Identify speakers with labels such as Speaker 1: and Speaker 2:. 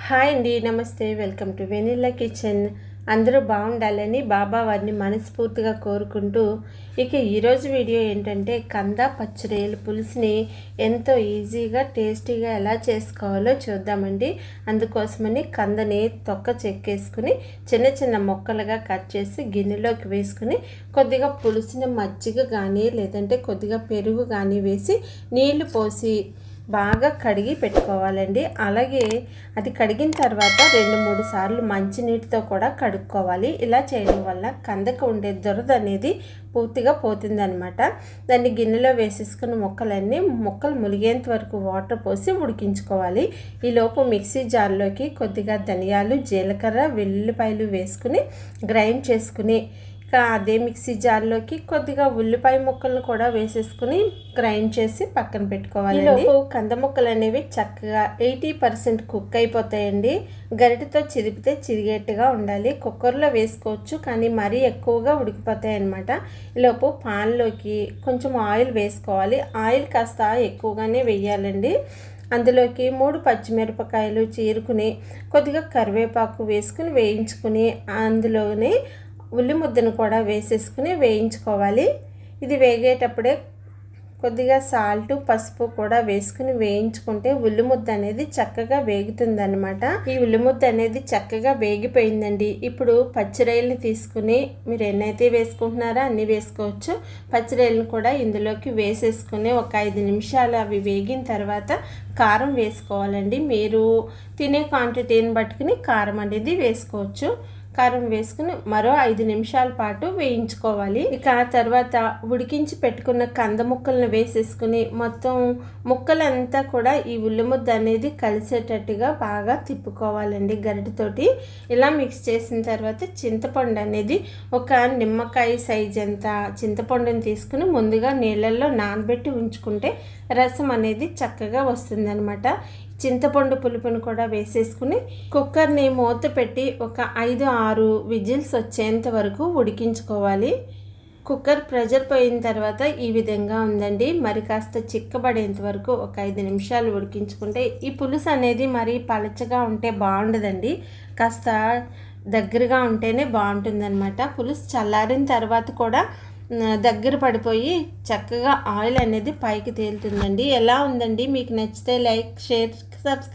Speaker 1: Hi అండి, నమస్తే. Welcome to vanilla kitchen. అందరూ బాగుండాలని బాబా వారిని మనస్ఫూర్తిగా కోరుకుంటూ ఇక ఈరోజు వీడియో ఏంటంటే కంద పచ్చిరొయ్యల పులుసుని ఎంతో ఈజీగా టేస్టీగా ఎలా చేసుకోవాలో చూద్దామండి. అందుకోసమని కందని తొక్క చెక్కేసుకుని చిన్న చిన్న ముక్కలుగా కట్ చేసి గిన్నెలోకి వేసుకుని కొద్దిగా పులుసుని మజ్జిగ కానీ లేదంటే కొద్దిగా పెరుగు కానీ వేసి నీళ్లు పోసి బాగా కడిగి పెట్టుకోవాలండి. అలాగే అది కడిగిన తర్వాత 2-3 సార్లు మంచినీటితో కూడా కడుక్కోవాలి. ఇలా చేయడం వల్ల కందకు ఉండే దురద అనేది పూర్తిగా పోతుందన్నమాట. దాన్ని గిన్నెలో వేసేసుకున్న ముక్కలు ములిగేంత వరకు వాటర్ పోసి ఉడికించుకోవాలి. ఈలోపు మిక్సీ జార్లోకి కొద్దిగా ధనియాలు, జీలకర్ర, వెల్లుల్లిపాయలు వేసుకుని గ్రైండ్ చేసుకుని అదే మిక్సీ జార్లోకి కొద్దిగా ఉల్లిపాయ ముక్కలను కూడా వేసేసుకుని గ్రైండ్ చేసి పక్కన పెట్టుకోవాలి. కంద ముక్కలు అనేవి చక్కగా 80% కుక్ అయిపోతాయండి. గరిటెతో చిదిపితే చిరిగేట్టుగా ఉండాలి. కుక్కర్లో వేసుకోవచ్చు, కానీ మరీ ఎక్కువగా ఉడికిపోతాయి అన్నమాట. ఈలోపు పాన్లోకి కొంచెం ఆయిల్ వేసుకోవాలి. ఆయిల్ కాస్త ఎక్కువగానే వేయాలండి. అందులోకి 3 పచ్చిమిరపకాయలు చీరుకుని కొద్దిగా కరివేపాకు వేసుకుని వేయించుకుని అందులోనే ఉల్లి ముద్దను కూడా వేసేసుకుని వేయించుకోవాలి. ఇది వేగేటప్పుడే కొద్దిగా సాల్ట్, పసుపు కూడా వేసుకుని వేయించుకుంటే ఉల్లి ముద్ద అనేది చక్కగా వేగుతుందన్నమాట. ఈ ఉల్లి ముద్ద అనేది చక్కగా వేగిపోయిందండి. ఇప్పుడు పచ్చిరొయ్యల్ని తీసుకుని మీరు ఎన్నైతే వేసుకుంటున్నారో అన్నీ వేసుకోవచ్చు. పచ్చిరొయ్యలను కూడా ఇందులోకి వేసేసుకుని ఒక 5 నిమిషాలు అవి వేగిన తర్వాత కారం వేసుకోవాలండి. మీరు తినే క్వాంటిటీని బట్టుకుని కారం అనేది వేసుకోవచ్చు. కారం వేసుకుని మరో 5 నిమిషాల పాటు వేయించుకోవాలి. ఇక తర్వాత ఉడికించి పెట్టుకున్న కంద ముక్కలను వేసేసుకుని మొత్తం ముక్కలంతా కూడా ఈ ఉల్లి ముద్ద అనేది కలిసేటట్టుగా బాగా తిప్పుకోవాలండి గరిటెతోటి. ఇలా మిక్స్ చేసిన తర్వాత చింతపండు అనేది ఒక నిమ్మకాయ సైజ్ అంత చింతపండుని తీసుకుని ముందుగా నీళ్ళల్లో నానబెట్టి ఉంచుకుంటే రసం అనేది చక్కగా వస్తుందన్నమాట. చింతపండు పులుపును కూడా వేసేసుకుని కుక్కర్ని మూత పెట్టి ఒక 5-6 విజిల్స్ వచ్చేంత వరకు ఉడికించుకోవాలి. కుక్కర్ ప్రెషర్ పోయిన తర్వాత ఈ విధంగా ఉందండి. మరి కాస్త చిక్కబడేంత వరకు ఒక 5 నిమిషాలు ఉడికించుకుంటే ఈ పులుసు అనేది మరి పలచగా ఉంటే బాగుండదండి. కాస్త దగ్గరగా ఉంటేనే బాగుంటుందన్నమాట. పులుసు చల్లారిన తర్వాత కూడా దగ్గర పడిపోయి చక్కగా ఆయిల్ అనేది పైకి తేలుతుందండి. ఎలా ఉందండి? మీకు నచ్చితే లైక్, షేర్, సబ్స్క్రైబ్.